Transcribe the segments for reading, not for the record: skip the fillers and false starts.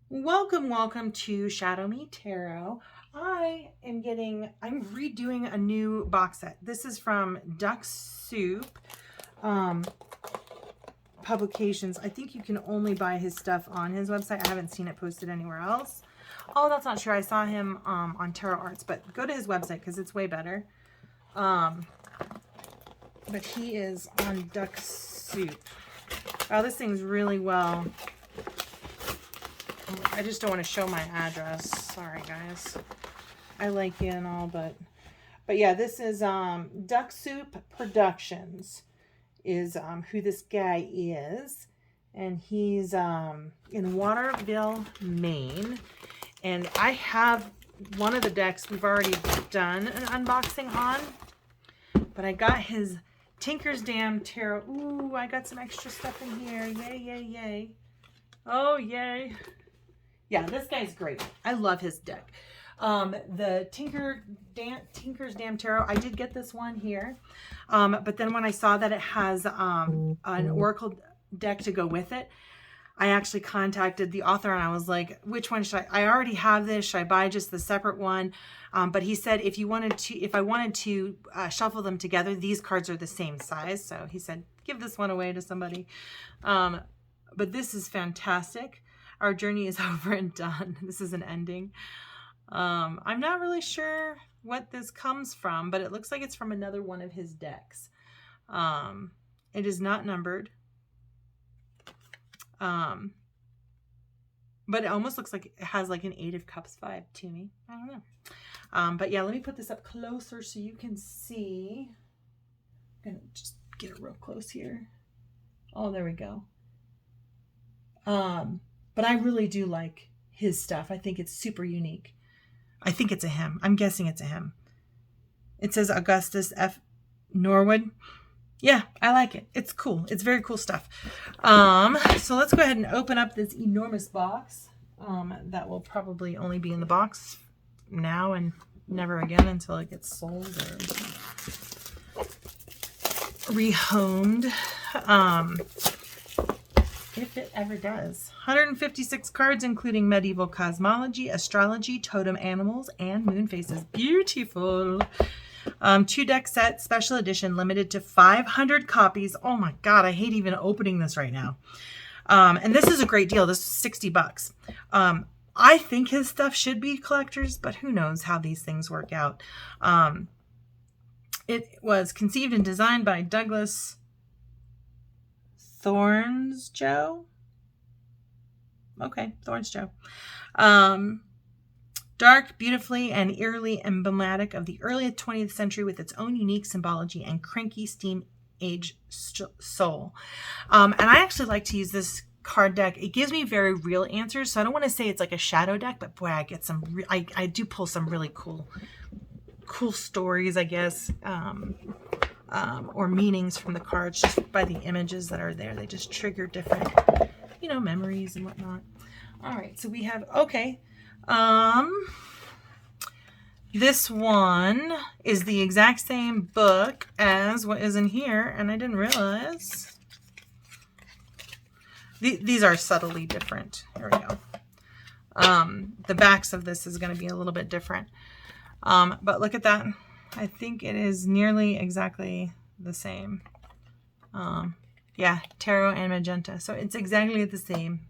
Welcome to ShadowMeTarot. I'm redoing a new box set. This is from Duck Soup Publications. I think you can only buy his stuff on his website. I haven't seen it posted anywhere else. Oh, that's not true. I saw him on Tarot Arts, but go to his website because it's way better. But he is on Duck Soup. Oh, this thing's really well. I just don't want to show my address. Sorry, guys. I like you and all, but yeah, this is Duck Soup Productions is who this guy is, and he's in Waterville, Maine, and I have one of the decks we've already done an unboxing on, but I got his Tinker's Dam Tarot. Ooh, I got some extra stuff in here. Yay, yay, yay. Oh, yay. Yeah, this guy's great. I love his deck. The Tinker's Dam Tarot, I did get this one here. But then when I saw that it has an Oracle deck to go with it, I actually contacted the author and I was like, which one should I already have this. Should I buy just the separate one? But he said if I wanted to shuffle them together, these cards are the same size. So he said, give this one away to somebody. But this is fantastic. Our journey is over and done. This is an ending. I'm not really sure what this comes from, but it looks like it's from another one of his decks. It is not numbered. But it almost looks like it has like an 8 of Cups vibe to me. I don't know. But yeah, let me put this up closer so you can see. I'm gonna just get it real close here. Oh, there we go. But I really do like his stuff. I think it's super unique. I think it's a him. I'm guessing it's a him. It says Augustus F. Norwood. Yeah, I like it. It's cool. It's very cool stuff. So let's go ahead and open up this enormous box. That will probably only be in the box now and never again until it gets sold or rehomed. If it ever does. 156 cards, including medieval cosmology, astrology, totem animals, and moon phases. Beautiful. 2 deck set, special edition, limited to 500 copies. Oh my God, I hate even opening this right now. And this is a great deal. This is 60 bucks. I think his stuff should be collectors, but who knows how these things work out. It was conceived and designed by Douglas Thorns Joe. Okay, Thorns Joe. Dark, beautifully, and eerily emblematic of the early 20th century with its own unique symbology and cranky steam age soul. And I actually like to use this card deck. It gives me very real answers. So I don't want to say it's like a shadow deck, but boy, I get some, I do pull some really cool stories, I guess. Or meanings from the cards just by the images that are there. They just trigger different, memories and whatnot. All right, so we have, okay. This one is the exact same book as what is in here, and I didn't realize. These are subtly different. Here we go. The backs of this is going to be a little bit different. But look at that. I think it is nearly exactly the same. Yeah, tarot and magenta. So it's exactly the same.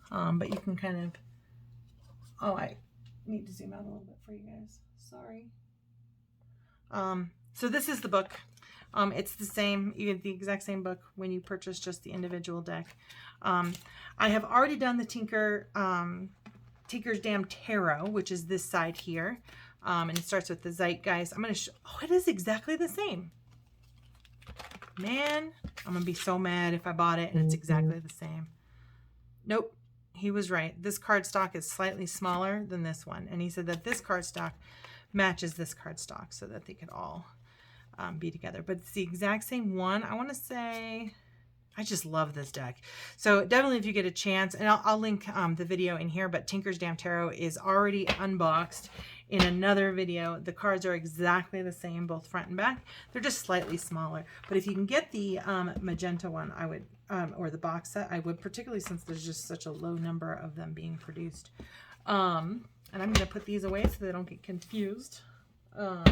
But you can kind of... Oh, I need to zoom out a little bit for you guys. Sorry. So this is the book. It's the same. You get the exact same book when you purchase just the individual deck. I have already done the Tinker's Dam Tarot, which is this side here. And it starts with the zeitgeist. I'm going to show... Oh, it is exactly the same. Man, I'm going to be so mad if I bought it and it's exactly the same. Nope. He was right. This cardstock is slightly smaller than this one. And he said that this cardstock matches this cardstock so that they could all be together. But it's the exact same one. I want to say... I just love this deck. So definitely if you get a chance, and I'll link the video in here, but Tinker's Dam Tarot is already unboxed in another video. The cards are exactly the same, both front and back. They're just slightly smaller. But if you can get the magenta one, I would or the box set, I would, particularly since there's just such a low number of them being produced. And I'm going to put these away so they don't get confused. So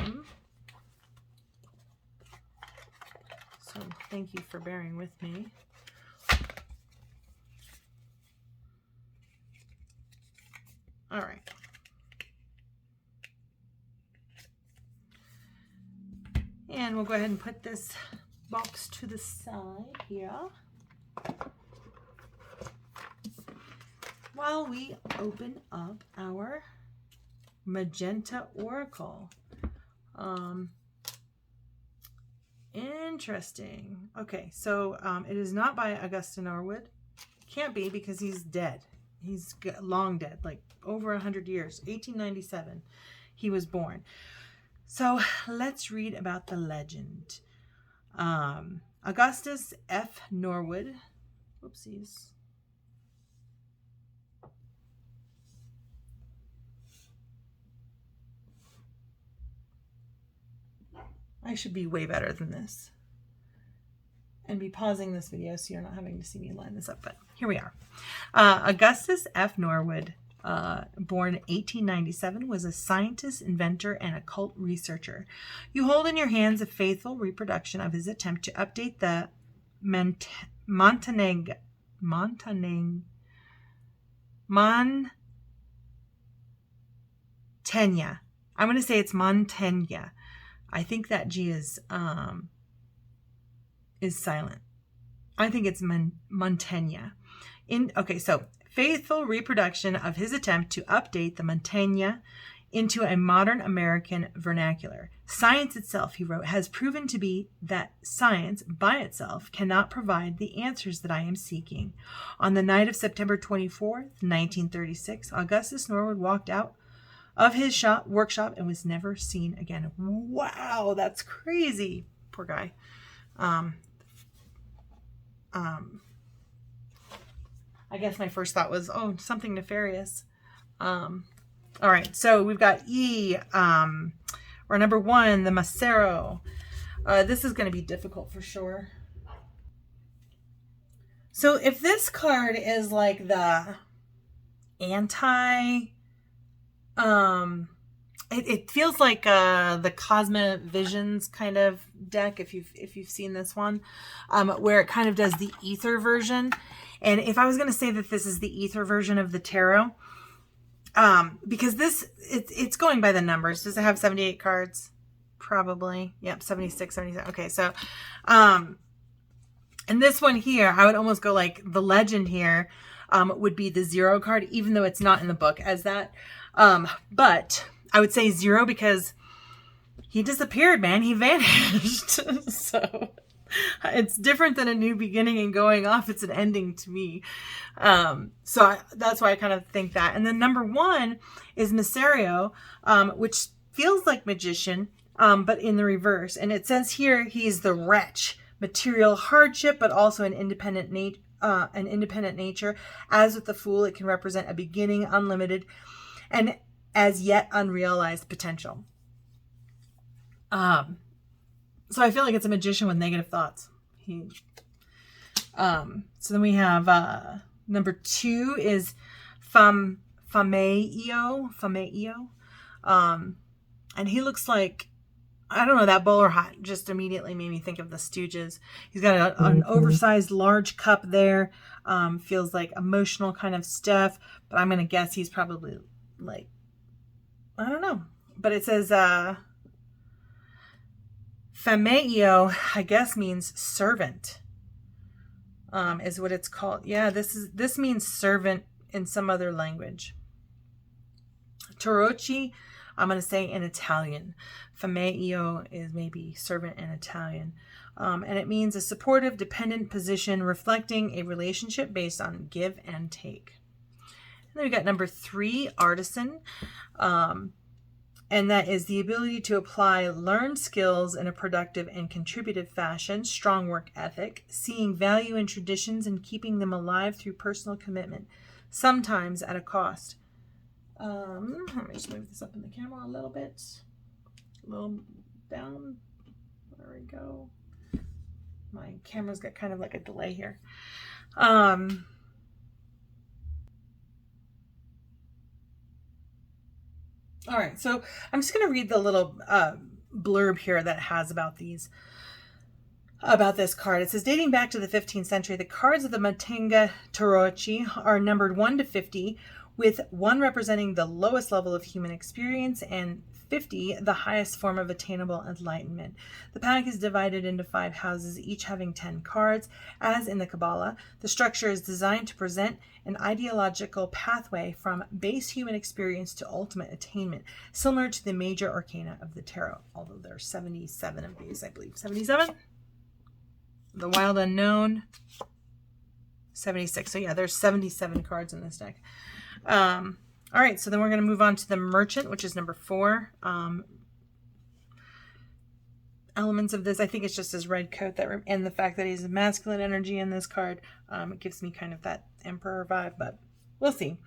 thank you for bearing with me. All right. And we'll go ahead and put this box to the side here while we open up our magenta oracle. Interesting. Okay, so it is not by Augusta Norwood. Can't be, because he's dead. He's long dead, like over 100 years. 1897 he was born. So let's read about the legend. Augustus F. Norwood. Whoopsies. I should be way better than this and be pausing this video so you're not having to see me line this up, but here we are. Augustus F. Norwood, born 1897, was a scientist, inventor, and occult researcher. You hold in your hands a faithful reproduction of his attempt to update the MANTEGNA. I'm going to say it's MANTEGNA. I think that G is silent. I think it's MANTEGNA. Okay, so faithful reproduction of his attempt to update the MANTEGNA into a modern American vernacular. Science itself, he wrote, has proven to be that science by itself cannot provide the answers that I am seeking. On the night of September 24th, 1936, Augustus Norwood walked out of his workshop and was never seen again. Wow, that's crazy. Poor guy. I guess my first thought was, oh, something nefarious. All right, so we've got E, or number 1, the Macero. This is going to be difficult for sure. So if this card is like the anti, it feels like the Cosmic Visions kind of deck, if you've seen this one, where it kind of does the ether version. And if I was going to say that this is the ether version of the tarot, because it's going by the numbers. Does it have 78 cards? Probably. Yep, 76, 77. Okay, so and this one here, I would almost go like the legend here would be the 0 card, even though it's not in the book as that. But I would say 0 because he disappeared, man. He vanished. So it's different than a new beginning and going off. It's an ending to me. That's why I kind of think that. And then number 1 is Macero, which feels like magician, but in the reverse. And it says here, he's the wretch, material hardship, but also an independent nature. As with the Fool, it can represent a beginning, unlimited, and as yet unrealized potential. So I feel like it's a magician with negative thoughts. So then we have number 2 is Fameo. And he looks like, I don't know, that bowler hat just immediately made me think of the Stooges. He's got an oversized large cup there. Feels like emotional kind of stuff, but I'm going to guess he's probably like, I don't know. But it says Fameo, I guess, means servant, is what it's called. Yeah, this means servant in some other language. Toroci, I'm going to say in Italian. Fameo is maybe servant in Italian. And it means a supportive, dependent position reflecting a relationship based on give and take. And then we got number 3, artisan. And that is the ability to apply learned skills in a productive and contributive fashion, strong work ethic, seeing value in traditions and keeping them alive through personal commitment, sometimes at a cost. Let me just move this up in the camera a little bit. A little down. There we go. My camera's got kind of like a delay here. All right, so I'm just going to read the little blurb here that it has about this card. It says, dating back to the 15th century, the cards of the MANTEGNA Tarot are numbered 1 to 50, with 1 representing the lowest level of human experience and 50 the highest form of attainable enlightenment. The pack is divided into 5 houses, each having 10 cards. As in the Kabbalah, the structure is designed to present an ideological pathway from base human experience to ultimate attainment, similar to the major arcana of the tarot, although there are 77 of these, I believe. 77? The Wild Unknown, 76. So yeah, there's 77 cards in this deck. All right, so then we're going to move on to the Merchant, which is number 4. Elements of this, I think it's just his red coat and the fact that he's a masculine energy in this card. It gives me kind of that Emperor vibe, but we'll see.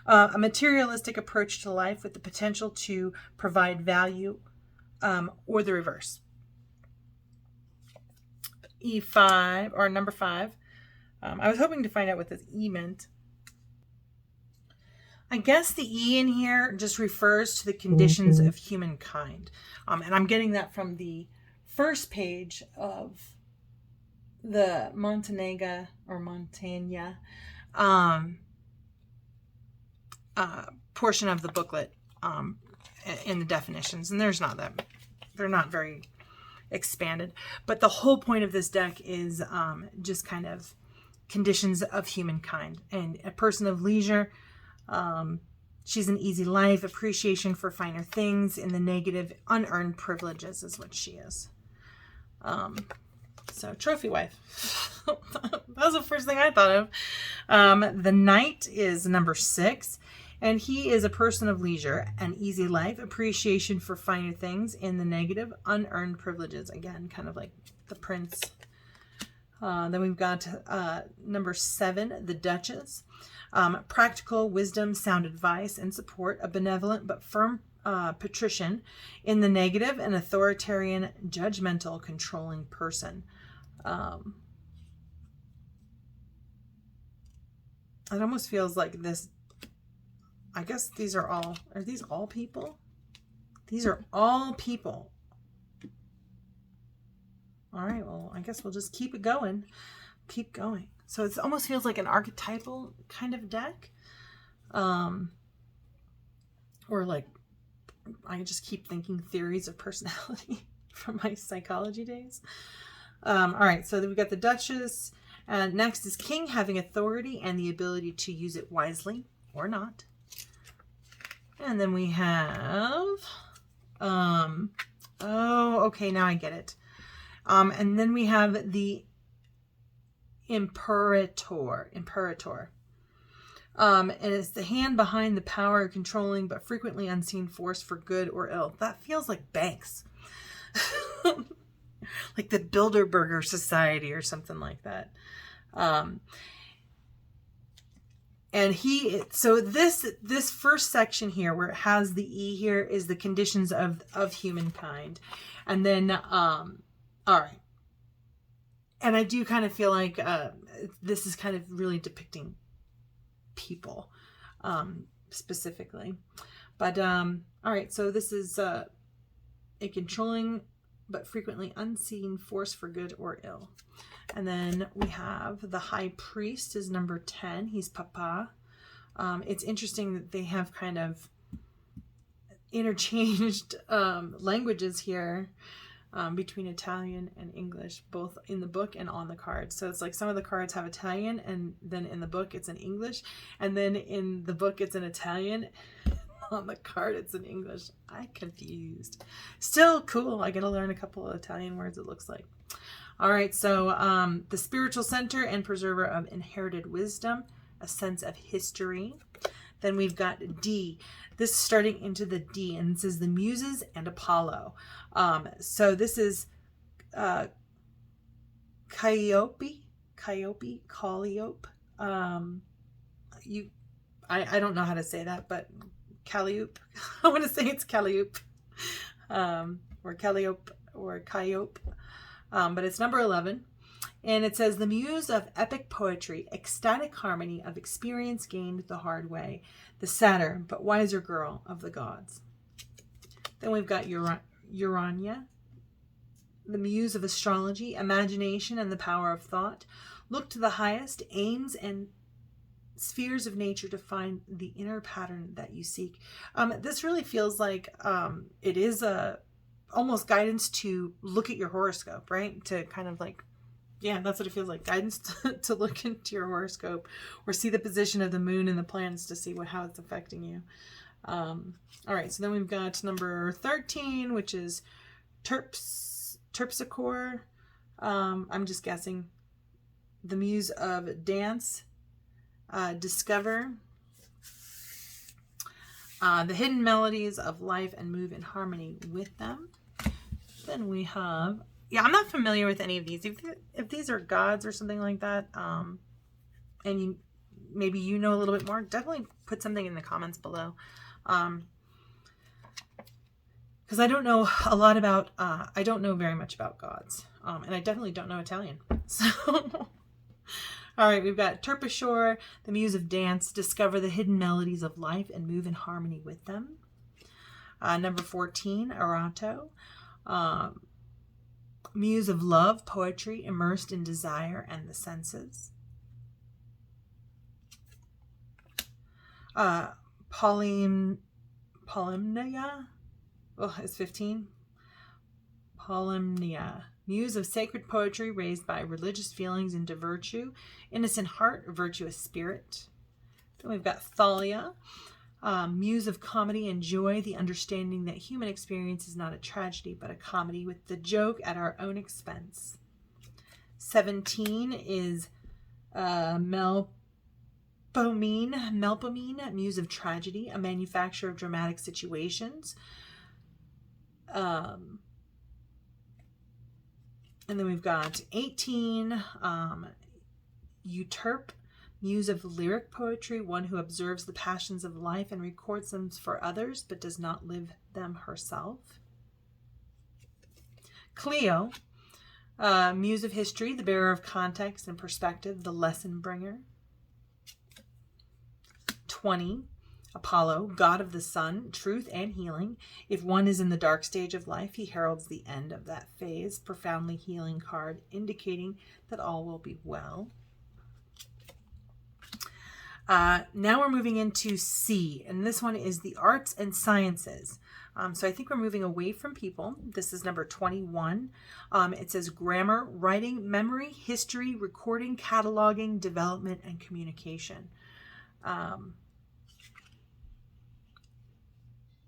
A materialistic approach to life with the potential to provide value, or the reverse. E5, or number 5. I was hoping to find out what this E meant. I guess the E in here just refers to the conditions of humankind. And I'm getting that from the first page of the MANTEGNA portion of the booklet in the definitions. And they're not very expanded. But the whole point of this deck is just kind of conditions of humankind. And a person of leisure, she's an easy life, appreciation for finer things. In the negative, unearned privileges is what she is. So trophy wife. That was the first thing I thought of. The Knight is number 6, and he is a person of leisure, an easy life, appreciation for finer things. In the negative, unearned privileges. Again, kind of like the Prince. Then we've got number 7, the Duchess. Practical wisdom, sound advice, and support. A benevolent but firm patrician. In the negative, an authoritarian, judgmental, controlling person. It almost feels like this. I guess these are these all people? These are all people. All right, well, I guess we'll just keep it going. Keep going. So it almost feels like an archetypal kind of deck. Or like, I just keep thinking theories of personality from my psychology days. All right, so then we've got the Duchess. And next is King, having authority and the ability to use it wisely or not. And then we have, oh, okay, now I get it. And then we have the Imperator. And it's the hand behind the power, controlling but frequently unseen force for good or ill. That feels like banks. Like the Bilderberger Society or something like that. And so this first section here where it has the E here is the conditions of humankind. And then, all right. And I do kind of feel like this is kind of really depicting people specifically. But, all right, so this is a controlling but frequently unseen force for good or ill. And then we have the High Priest is number 10. He's Papa. It's interesting that they have kind of interchanged languages here between Italian and English, both in the book and on the cards. So it's like some of the cards have Italian, and then in the book it's in English, and then in the book it's in Italian. On the card it's in English. I'm confused. Still cool. I get to learn a couple of Italian words, it looks like. All right, so the spiritual center and preserver of inherited wisdom, a sense of history. Then we've got D. This is starting into the D, and this is the Muses and Apollo. So this is Calliope. I don't know how to say that, but Calliope. I want to say it's Calliope, or Calliope, or Calliope. But it's number 11. And it says, the muse of epic poetry, ecstatic harmony of experience gained the hard way, the sadder but wiser girl of the gods. Then we've got Urania, the muse of astrology, imagination, and the power of thought. Look to the highest aims and spheres of nature to find the inner pattern that you seek. This really feels like it is almost guidance to look at your horoscope, right? To kind of like, yeah, that's what it feels like. Guidance to look into your horoscope or see the position of the moon and the planets to see how it's affecting you. All right, so then we've got number 13, which is Terpsichore. I'm just guessing. The muse of dance. Discover. The hidden melodies of life and move in harmony with them. Then we have, yeah, I'm not familiar with any of these. If these are gods or something like that, and maybe you know a little bit more, definitely put something in the comments below. Because I don't know a lot about, I don't know very much about gods. And I definitely don't know Italian. So, all right, we've got Terpsichore, the muse of dance, discover the hidden melodies of life and move in harmony with them. Number 14, Arato, muse of love, poetry, immersed in desire and the senses. Polymnia, is 15. Polymnia, muse of sacred poetry raised by religious feelings into virtue, innocent heart, virtuous spirit. Then we've got Thalia, muse of comedy and joy, the understanding that human experience is not a tragedy but a comedy with the joke at our own expense. 17 is Melpomene, muse of tragedy, a manufacturer of dramatic situations. And then we've got 18, Euterpe, muse of lyric poetry, one who observes the passions of life and records them for others, but does not live them herself. Cleo, muse of history, the bearer of context and perspective, the lesson bringer. 20, Apollo, god of the sun, truth and healing. If one is in the dark stage of life, he heralds the end of that phase. Profoundly healing card, indicating that all will be well. Now we're moving into C, and this one is the arts and sciences. So I think we're moving away from people. This is number 21. It says grammar, writing, memory, history, recording, cataloging, development, and communication.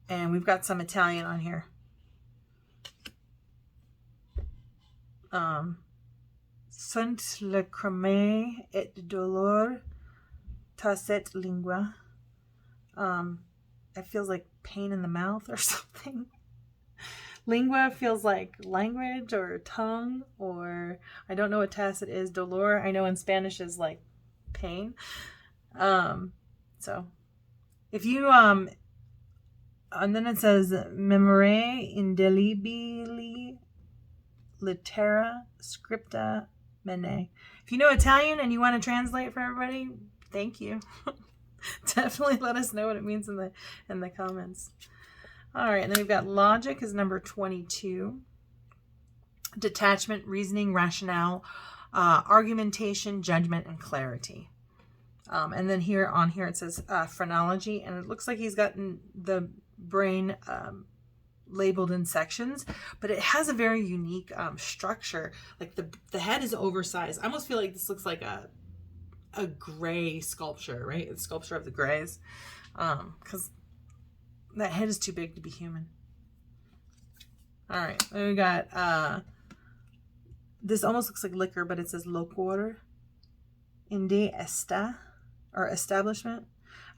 And we've got some Italian on here. Sunt lacrimae et dolor tacet lingua. It feels like pain in the mouth or something. Lingua feels like language or tongue, or I don't know what tacet is. Dolor, I know in Spanish is like pain. So if you and then it says memorae indelibili litera scripta mene. If you know Italian and you want to translate for everybody, thank you. Definitely let us know what it means in the comments. All right, and then we've got logic is number 22. Detachment, reasoning, rationale, argumentation, judgment, and clarity. And then here it says phrenology, and it looks like he's gotten the brain labeled in sections, but it has a very unique structure. Like the head is oversized. I almost feel like this looks like a gray sculpture, right? It's sculpture of the grays, because that head is too big to be human. All right, then we got this almost looks like liquor, but it says locor inde esta, or establishment.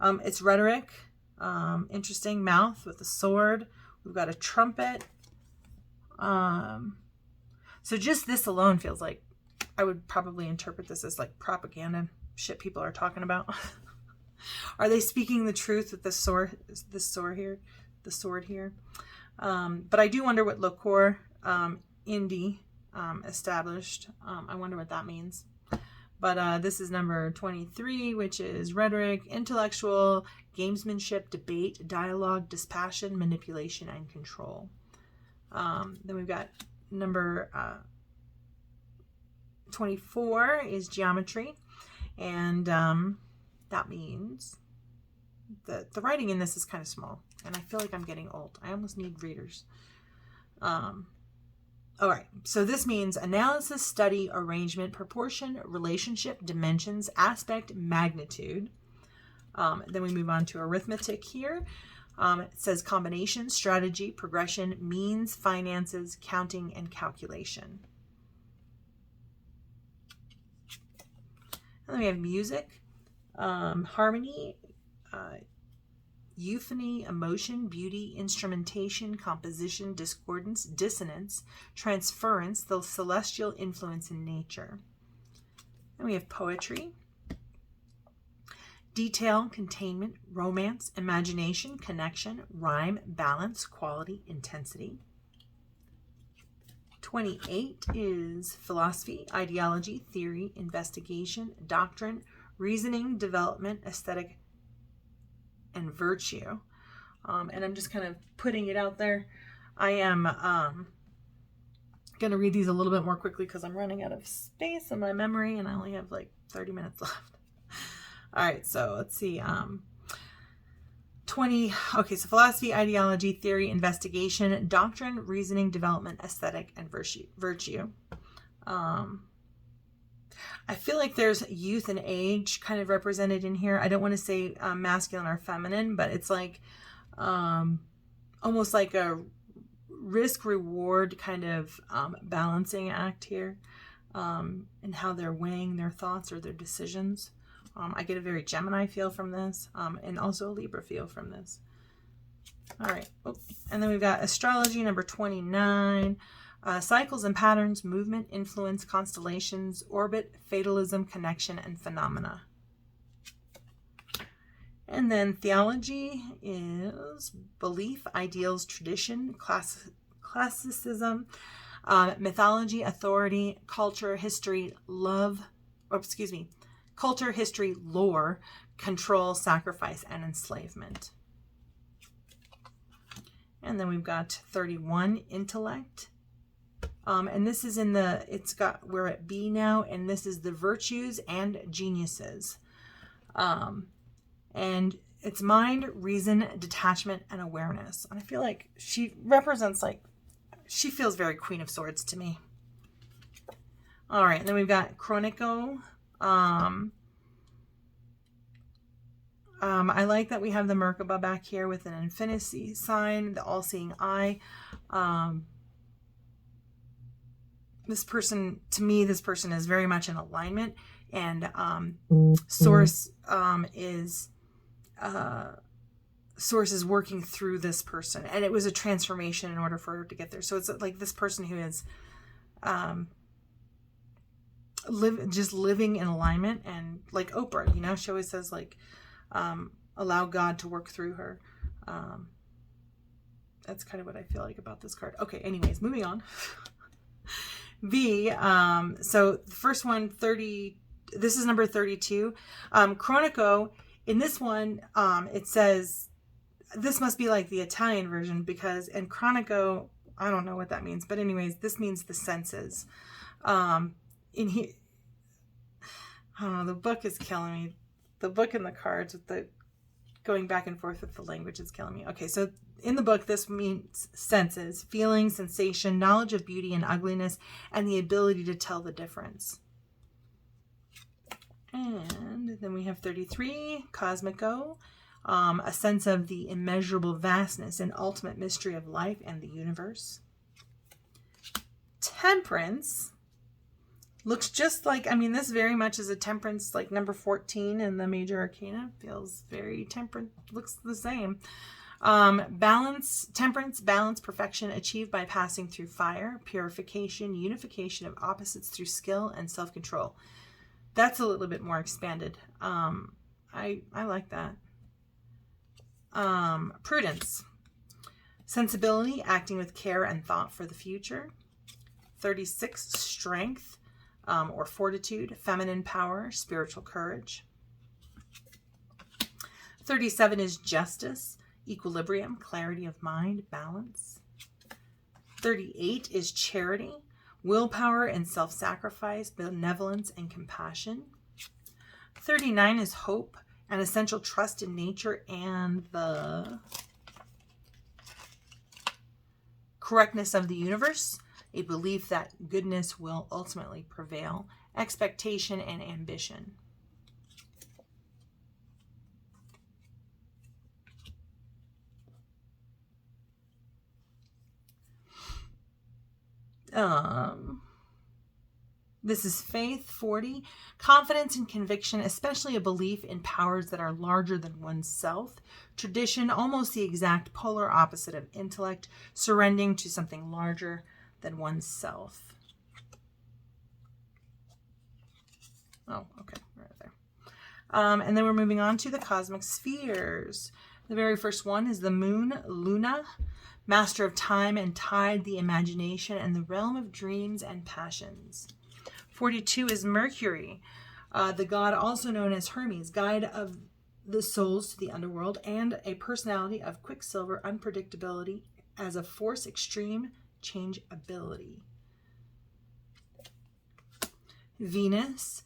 It's rhetoric. Interesting. Mouth with a sword. We've got a trumpet. So just this alone feels like I would probably interpret this as like propaganda shit people are talking about. Are they speaking the truth with the sword here? But I do wonder what locor indi established. I wonder what that means. But this is number 23, which is rhetoric, intellectual, gamesmanship, debate, dialogue, dispassion, manipulation, and control. Then we've got number 24 is geometry. And that means the writing in this is kind of small. And I feel like I'm getting old. I almost need readers. All right, so this means analysis, study, arrangement, proportion, relationship, dimensions, aspect, magnitude. Then we move on to arithmetic here. It says combination, strategy, progression, means, finances, counting, and calculation. And then we have music, harmony, euphony, emotion, beauty, instrumentation, composition, discordance, dissonance, transference, the celestial influence in nature. Then we have poetry, detail, containment, romance, imagination, connection, rhyme, balance, quality, intensity. 28 is philosophy, ideology, theory, investigation, doctrine, reasoning, development, aesthetic, and virtue. And I'm just kind of putting it out there. I am going to read these a little bit more quickly because I'm running out of space in my memory and I only have like 30 minutes left. All right, so let's see. 20. Okay, so philosophy, ideology, theory, investigation, doctrine, reasoning, development, aesthetic, and virtue. I feel like there's youth and age kind of represented in here. I don't want to say masculine or feminine, but it's like almost like a risk-reward kind of balancing act here, and how they're weighing their thoughts or their decisions. I get a very Gemini feel from this, and also a Libra feel from this. All right. Oh, and then we've got astrology, number 29. Cycles and patterns, movement, influence, constellations, orbit, fatalism, connection, and phenomena. And then theology is belief, ideals, tradition, classicism, mythology, authority, culture, history, culture, history, lore, control, sacrifice, and enslavement. And then we've got 31, intellect. And this is we're at B now, and this is the virtues and geniuses. And it's mind, reason, detachment, and awareness. And I feel like she represents, she feels very Queen of Swords to me. All right, and then we've got Chronico. I like that we have the Merkaba back here with an infinity sign, the all-seeing eye. This person is very much in alignment, and Source is working through this person, and it was a transformation in order for her to get there. So it's like this person who is just living in alignment, and like Oprah, she always says allow God to work through her. That's kind of what I feel like about this card. Okay, anyways, moving on. V, so the first one, 30, this is number 32. Chronico, in this one, it says, this must be like the Italian version and Chronico, I don't know what that means, but anyways, this means the senses. In here, I don't know, the book is killing me. The book and the cards with the going back and forth with the language is killing me. Okay, so in the book, this means senses, feeling, sensation, knowledge of beauty and ugliness, and the ability to tell the difference. And then we have 33, Cosmico, a sense of the immeasurable vastness and ultimate mystery of life and the universe. Temperance looks just like, this very much is a temperance, like number 14 in the major arcana. Feels very temperate, looks the same. Temperance, balance, perfection achieved by passing through fire, purification, unification of opposites through skill and self-control. That's a little bit more expanded. I like that. Prudence, sensibility, acting with care and thought for the future. 36, strength or fortitude, feminine power, spiritual courage. 37 is justice, equilibrium, clarity of mind, balance. 38 is charity, willpower and self-sacrifice, benevolence and compassion. 39 is hope, an essential trust in nature and the correctness of the universe, a belief that goodness will ultimately prevail, expectation and ambition. This is faith, 40, confidence and conviction, especially a belief in powers that are larger than oneself. Tradition, almost the exact polar opposite of intellect, surrendering to something larger than oneself. Oh, okay, right there. And then we're moving on to the cosmic spheres. The very first one is the moon, Luna, master of time and tide, the imagination, and the realm of dreams and passions. 42 is Mercury, the god also known as Hermes, guide of the souls to the underworld, and a personality of quicksilver, unpredictability, as a force, extreme changeability. Venus,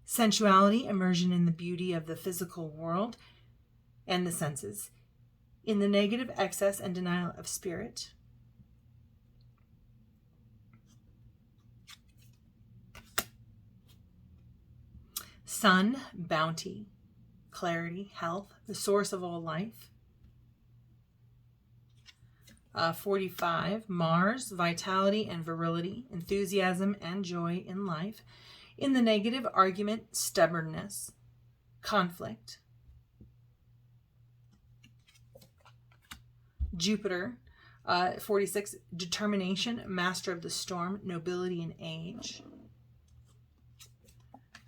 sensuality, immersion in the beauty of the physical world and the senses, in the negative, excess, and denial of spirit. Sun, bounty, clarity, health, the source of all life. 45, Mars, vitality and virility, enthusiasm and joy in life. In the negative, argument, stubbornness, conflict. Jupiter, 46, determination, master of the storm, nobility and age.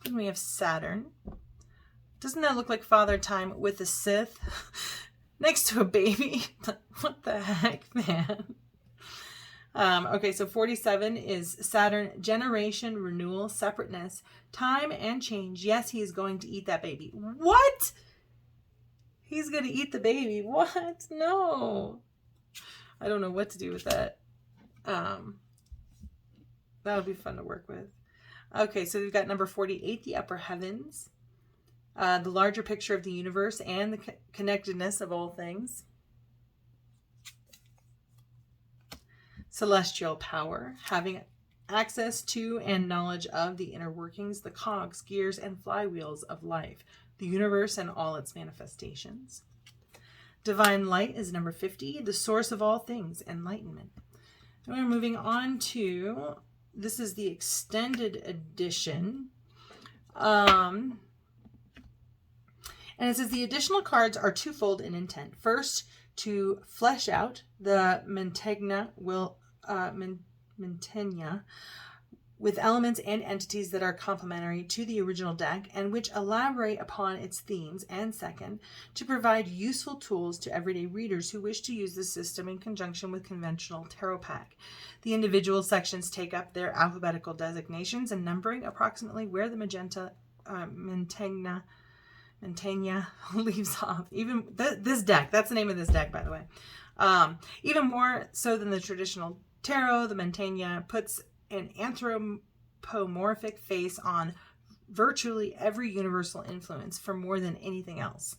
Then we have Saturn. Doesn't that look like Father Time with a Sith next to a baby? What the heck, man? Okay, so 47 is Saturn, generation, renewal, separateness, time, and change. Yes, he is going to eat that baby. What? He's going to eat the baby. What? No. I don't know what to do with that. That would be fun to work with. Okay, so we've got number 48, the upper heavens, the larger picture of the universe and the connectedness of all things. Celestial power, having access to and knowledge of the inner workings, the cogs, gears, and flywheels of life, the universe and all its manifestations. Divine light is number 50, the source of all things, enlightenment. And we're moving on to, this is the extended edition. And it says the additional cards are twofold in intent. First, to flesh out the MANTEGNA with elements and entities that are complementary to the original deck and which elaborate upon its themes. And second, to provide useful tools to everyday readers who wish to use the system in conjunction with conventional tarot pack. The individual sections take up their alphabetical designations and numbering approximately where the MANTEGNA leaves off. Even this deck, that's the name of this deck, by the way. Even more so than the traditional tarot, the MANTEGNA puts an anthropomorphic face on virtually every universal influence for more than anything else.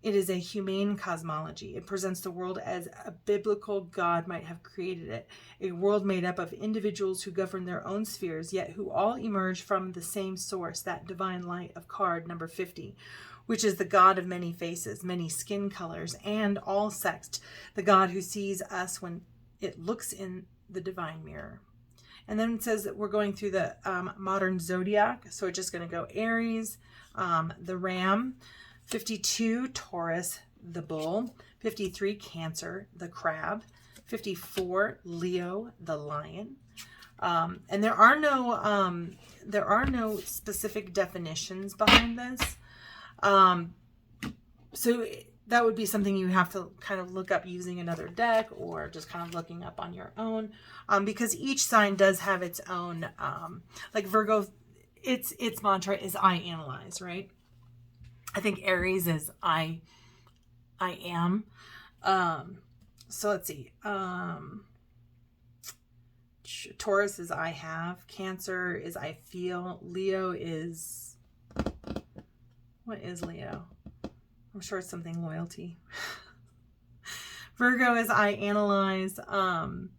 It is a humane cosmology. It presents the world as a biblical God might have created it, a world made up of individuals who govern their own spheres, yet who all emerge from the same source, that divine light of card number 50, which is the God of many faces, many skin colors, and all sexed, the God who sees us when it looks in the divine mirror. And then it says that we're going through the modern zodiac. So we're just going to go Aries, the ram, 52, Taurus, the bull, 53, Cancer, the crab, 54, Leo, the lion. And there are no specific definitions behind this. So that would be something you have to kind of look up using another deck, or just kind of looking up on your own, because each sign does have its own, like Virgo, its mantra is I analyze, right? I think Aries is I am. So let's see. Taurus is I have. Cancer is I feel. Leo is, what is Leo? I'm sure it's something loyalty. Virgo is I analyze. And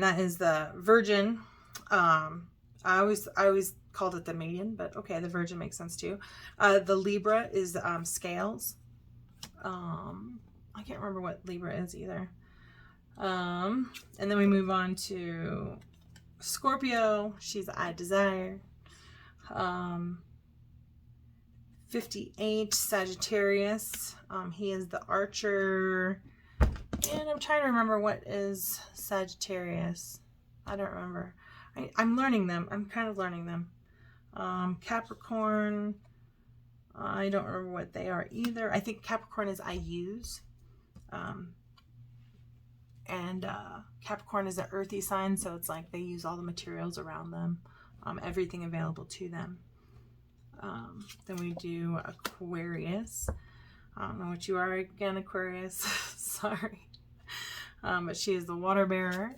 that is the Virgin. I always called it the Median, but okay, the Virgin makes sense too. The Libra is scales. I can't remember what Libra is either. And then we move on to Scorpio. She's I desire. 58 Sagittarius. He is the archer. And I'm trying to remember what is Sagittarius. I don't remember. I'm learning them. I'm kind of learning them. Capricorn. I don't remember what they are either. I think Capricorn is I use. And Capricorn is an earthy sign, so it's like they use all the materials around them, everything available to them. Then we do Aquarius. I don't know what you are again, Aquarius. Sorry. But she is the water bearer.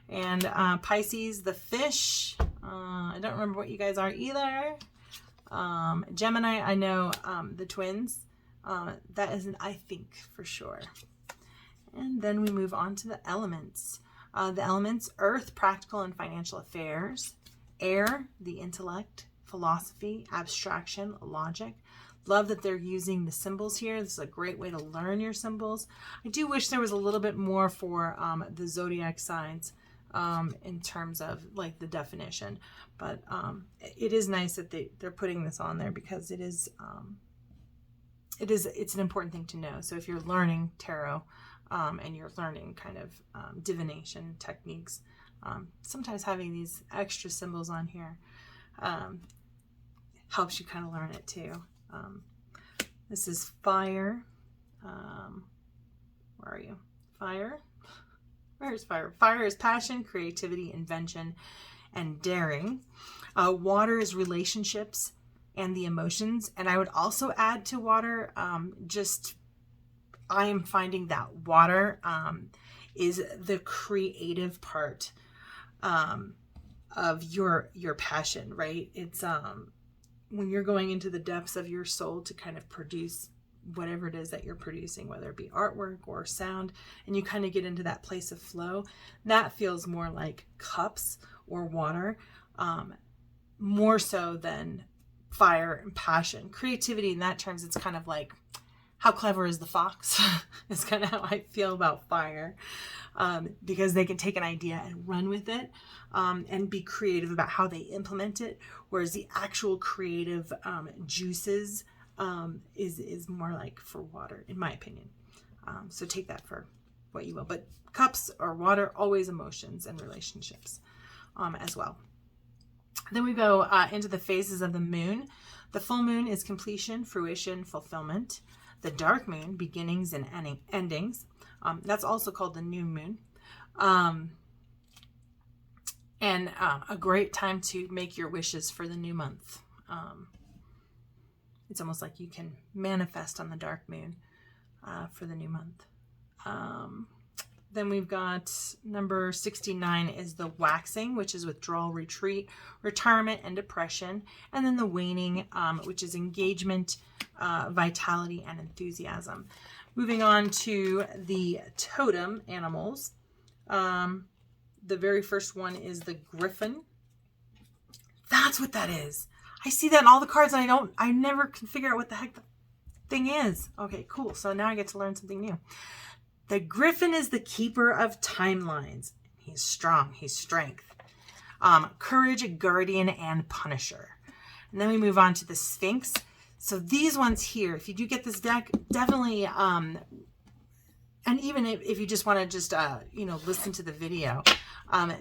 And Pisces, the fish. I don't remember what you guys are either. Gemini, I know the twins. That isn't, I think, for sure. And then we move on to the elements. The elements, earth, practical and financial affairs. Air, the intellect, philosophy, abstraction, logic. Love that they're using the symbols here. This is a great way to learn your symbols. I do wish there was a little bit more for the zodiac signs in terms of like the definition. But it is nice that they're putting this on there, because it's an important thing to know. So if you're learning tarot, and you're learning kind of divination techniques, sometimes having these extra symbols on here helps you kind of learn it too. This is fire. Where are you? Fire? Where's fire? Fire is passion, creativity, invention, and daring. Water is relationships and the emotions. And I would also add to water, I am finding that water is the creative part of your passion, right? It's when you're going into the depths of your soul to kind of produce whatever it is that you're producing, whether it be artwork or sound, and you kind of get into that place of flow, that feels more like cups or water, more so than fire and passion. Creativity in that terms, it's kind of like, how clever is the fox? Is kind of how I feel about fire, because they can take an idea and run with it, and be creative about how they implement it. Whereas the actual creative juices is more like for water, in my opinion. So take that for what you will. But cups or water, always emotions and relationships as well. Then we go into the phases of the moon. The full moon is completion, fruition, fulfillment. The dark moon, beginnings and endings. That's also called the new moon. And a great time to make your wishes for the new month. It's almost like you can manifest on the dark moon for the new month. Then we've got number 69 is the waxing, which is withdrawal, retreat, retirement, and depression. And then the waning, which is engagement, vitality, and enthusiasm. Moving on to the totem animals. The very first one is the griffin. That's what that is. I see that in all the cards and I never can figure out what the heck the thing is. Okay, cool. So now I get to learn something new. The griffin is the keeper of timelines. He's strong. He's strength. Courage, guardian, and punisher. And then we move on to the Sphinx. So these ones here, if you do get this deck, definitely and even if you just want to just, you know, listen to the video,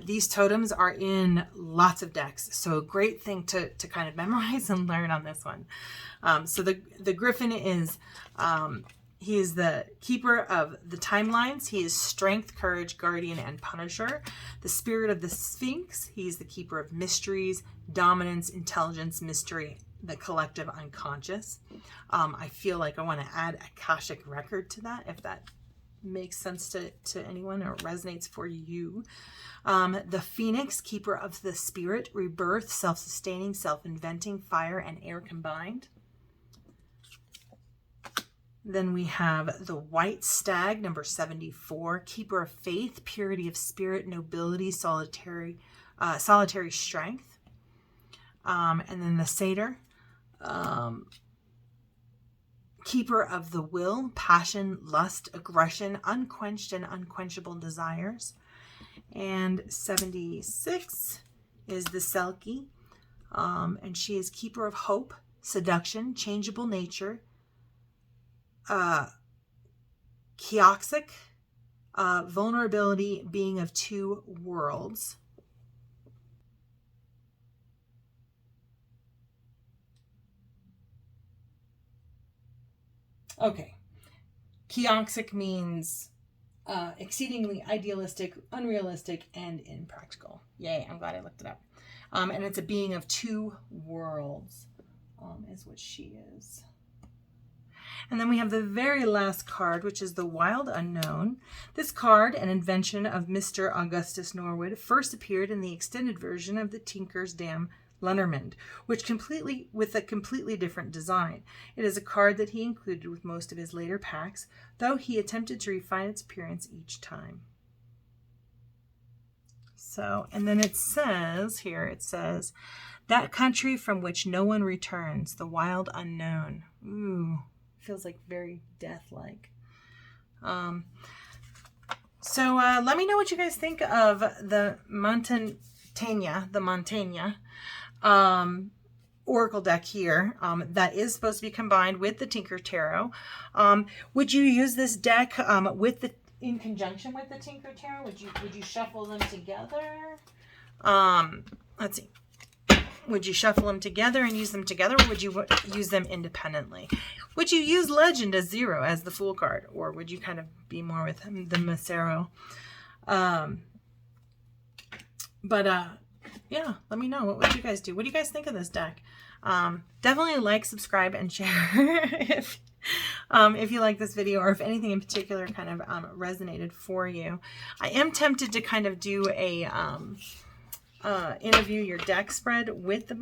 these totems are in lots of decks. So a great thing to kind of memorize and learn on this one. So the Griffin is, he is the keeper of the timelines. He is strength, courage, guardian, and punisher. The spirit of the Sphinx. He's the keeper of mysteries, dominance, intelligence, mystery, the collective unconscious. I feel like I want to add Akashic record to that, if that makes sense to anyone or resonates for you. The Phoenix, keeper of the spirit, rebirth, self-sustaining, self-inventing, fire and air combined. Then we have the White Stag, number 74, keeper of faith, purity of spirit, nobility, solitary strength. And then the Satyr, keeper of the will, passion, lust, aggression, unquenched and unquenchable desires. And 76 is the Selkie, and she is keeper of hope, seduction, changeable nature, Chaotic, vulnerability, being of two worlds. Okay. Chaotic means exceedingly idealistic, unrealistic, and impractical. Yay, I'm glad I looked it up. And it's a being of two worlds, is what she is. And then we have the very last card, which is the Wild Unknown. This card, an invention of Mr. Augustus Norwood, first appeared in the extended version of the Tinker's Dam Lenormand, with a completely different design. It is a card that he included with most of his later packs, though he attempted to refine its appearance each time. So, and then it says here, that country from which no one returns, the Wild Unknown. Ooh. Feels like very death-like. So let me know what you guys think of the MANTEGNA Oracle deck here. That is supposed to be combined with the Tinker Tarot. Would you use this deck in conjunction with the Tinker Tarot? Would you shuffle them together? Let's see. Would you shuffle them together and use them together, or would you use them independently? Would you use Legend as 0 as the Fool card, or would you kind of be more with the Macero? Yeah, let me know. What would you guys do? What do you guys think of this deck? Definitely like, subscribe, and share if you like this video, or if anything in particular kind of resonated for you. I am tempted to kind of do a interview your deck spread with the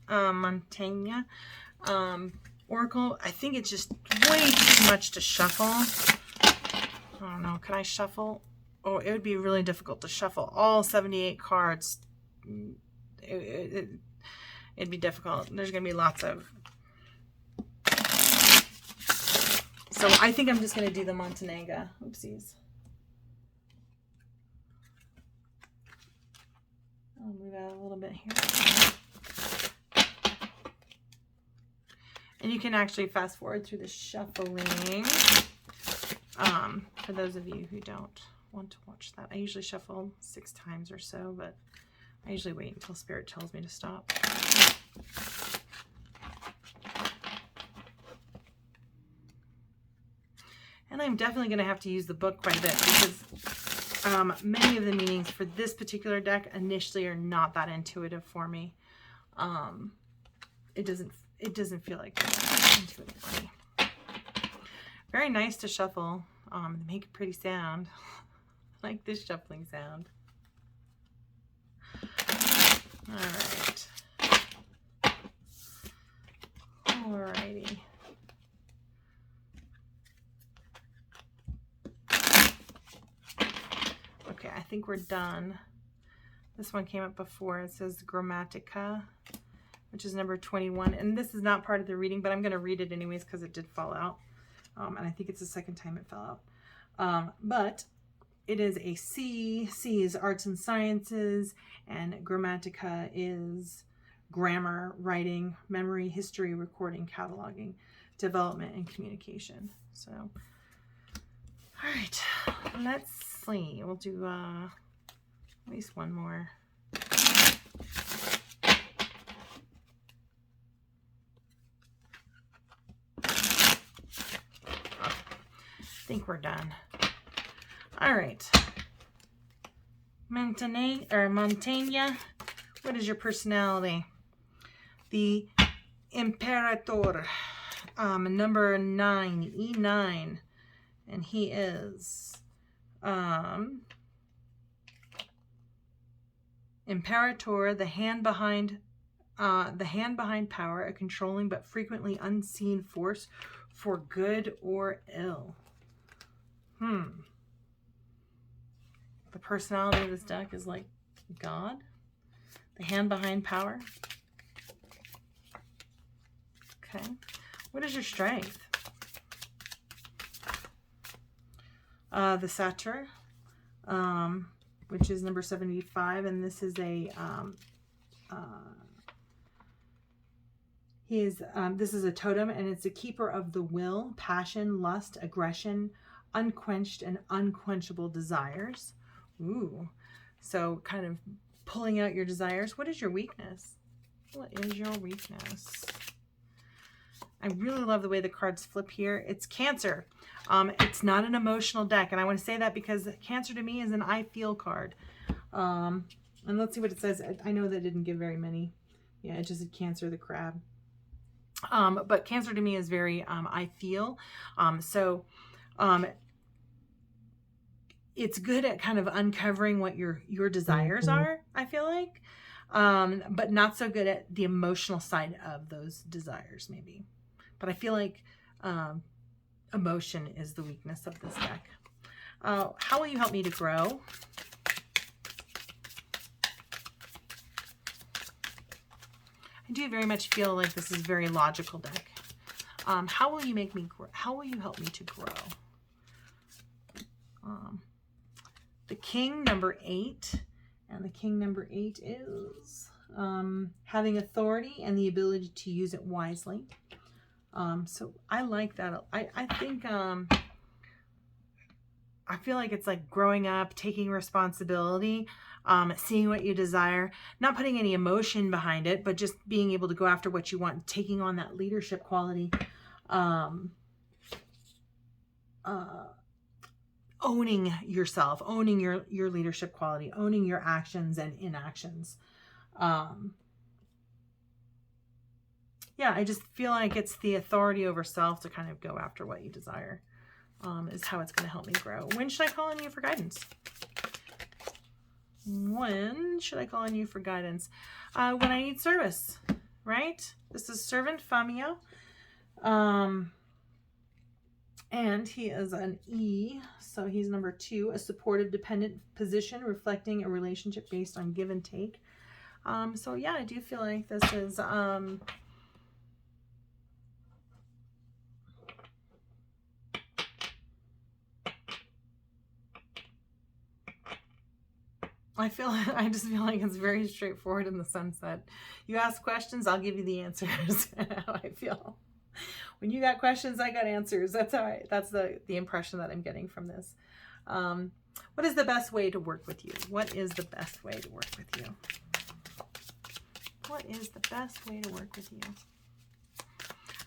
MANTEGNA Oracle. I think it's just way too much to shuffle. I don't know. Can I shuffle? Oh, it would be really difficult to shuffle all 78 cards. It'd be difficult. There's going to be lots of... So I think I'm just going to do the MANTEGNA. Oopsies. I'll move out a little bit here. And you can actually fast forward through the shuffling. For those of you who don't want to watch that. I usually shuffle 6 times or so, but I usually wait until Spirit tells me to stop. And I'm definitely going to have to use the book quite a bit, because many of the meanings for this particular deck initially are not that intuitive for me. It doesn't feel like intuitive for me. Very nice to shuffle. Make a pretty sound. I like this shuffling sound. All right. Alrighty. Okay, I think we're done. This one came up before. It says Grammatica, which is number 21. And this is not part of the reading, but I'm going to read it anyways because it did fall out. And I think it's the second time it fell out. But it is a C. C is arts and sciences, and Grammatica is grammar, writing, memory, history, recording, cataloging, development, and communication. So All right, let's see. We'll do at least one more. I think we're done. All right. Mantegna. What is your personality? The Imperator. Number 9, E9. And he is Imperator, the hand behind power, a controlling but frequently unseen force for good or ill. The personality of this deck is like God, the hand behind power. Okay. What is your strength? The Satyr, which is number 75, and this is a this is a totem, and it's a keeper of the will, passion, lust, aggression, unquenched and unquenchable desires. Ooh, so kind of pulling out your desires. What is your weakness? What is your weakness? I really love the way the cards flip here. It's Cancer. It's not an emotional deck, and I want to say that because Cancer to me is an I feel card. And let's see what it says. I know that didn't give very many. Yeah, it just said Cancer the crab. But Cancer to me is very I feel. It's good at kind of uncovering what your desires are, I feel like, but not so good at the emotional side of those desires, maybe. But I feel like emotion is the weakness of this deck. How will you help me to grow? I do very much feel like this is a very logical deck. How will you make me grow? How will you help me to grow? The King, number 8, and the King number 8 is having authority and the ability to use it wisely. So I like that. I think I feel like it's like growing up, taking responsibility, seeing what you desire, not putting any emotion behind it, but just being able to go after what you want, taking on that leadership quality, owning yourself, owning your leadership quality, owning your actions and inactions. Yeah, I just feel like it's the authority over self to kind of go after what you desire, is how it's going to help me grow. When should I call on you for guidance? When should I call on you for guidance? When I need service, right? This is Servant Famio. And he is an E, so he's number 2, a supportive, dependent position reflecting a relationship based on give and take. So yeah, I do feel like this is I just feel like it's very straightforward in the sense that you ask questions, I'll give you the answers. How I feel. When you got questions, I got answers. That's the impression that I'm getting from this. What is the best way to work with you? What is the best way to work with you? What is the best way to work with you?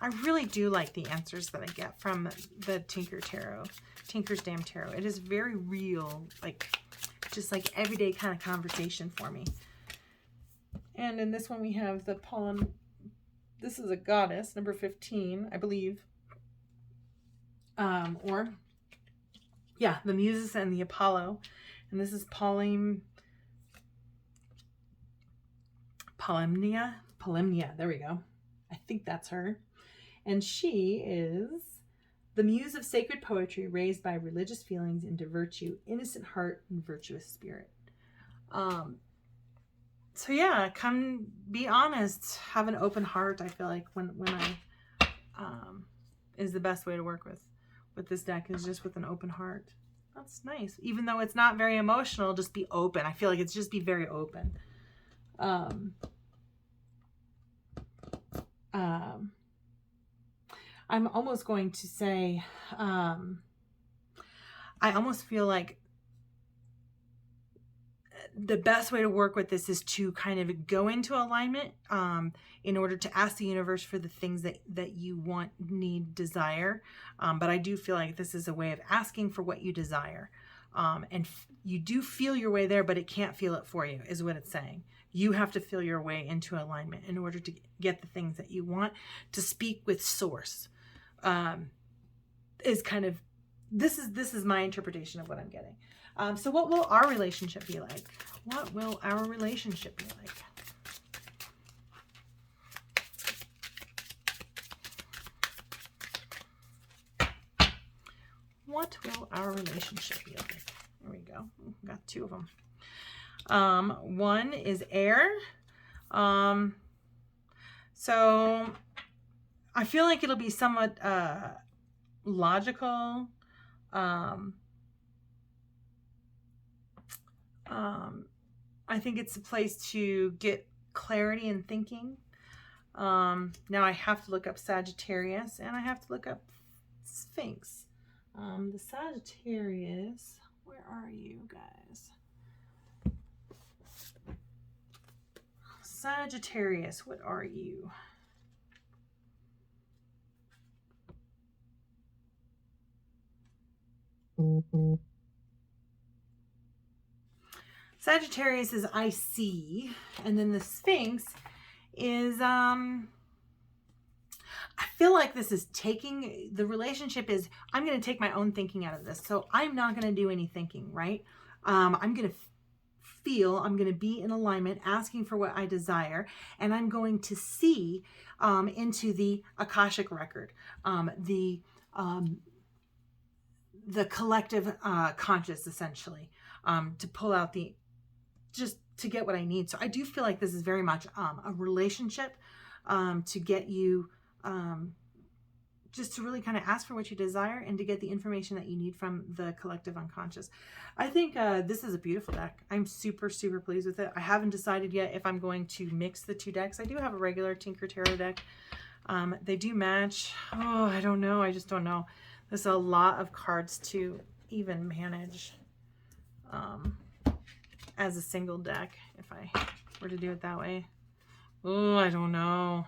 I really do like the answers that I get from the Tinker's Damn Tarot. It is very real, like just like everyday kind of conversation for me. And in this one we have the poem. This is a goddess, number 15, I believe. The Muses and the Apollo. And this is Polymnia. There we go. I think that's her. And she is the muse of sacred poetry, raised by religious feelings into virtue, innocent heart, and virtuous spirit. So yeah, come be honest, have an open heart. I feel like when I is the best way to work with this deck, is just with an open heart. That's nice. Even though it's not very emotional, just be open. I feel like it's just be very open. I'm almost going to say, I almost feel like the best way to work with this is to kind of go into alignment in order to ask the universe for the things that you want, need, desire. But I do feel like this is a way of asking for what you desire. And you do feel your way there, but it can't feel it for you, is what it's saying. You have to feel your way into alignment in order to get the things that you want, to speak with source. Is kind of, this is my interpretation of what I'm getting. So what will our relationship be like? What will our relationship be like? What will our relationship be like? There we go. Got two of them. One is air. So I feel like it'll be somewhat logical. I think it's a place to get clarity in thinking. Now I have to look up Sagittarius and I have to look up Sphinx. The Sagittarius, where are you guys? Sagittarius, what are you? Sagittarius is I see, and then the Sphinx is I feel like this is taking, the relationship is, I'm going to take my own thinking out of this. So I'm not going to do any thinking, right? I'm going to feel, I'm going to be in alignment, asking for what I desire, and I'm going to see into the Akashic record, the collective conscious, essentially, to pull out the, just to get what I need. So I do feel like this is very much a relationship to get you, just to really kind of ask for what you desire and to get the information that you need from the collective unconscious. I think this is a beautiful deck. I'm super, super pleased with it. I haven't decided yet if I'm going to mix the two decks. I do have a regular Tinker Tarot deck. They do match. Oh, I don't know. I just don't know. There's a lot of cards to even manage as a single deck if I were to do it that way. Oh, I don't know.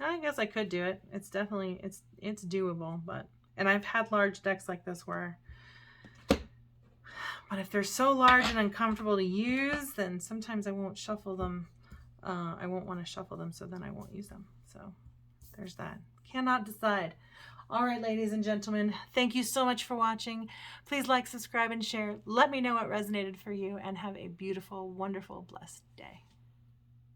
I guess I could do it. It's definitely, it's doable, and I've had large decks like this where, but if they're so large and uncomfortable to use, then sometimes I won't shuffle them. I won't want to shuffle them, so then I won't use them. So there's that. Cannot decide. All right, ladies and gentlemen, thank you so much for watching. Please like, subscribe, and share. Let me know what resonated for you, and have a beautiful, wonderful, blessed day.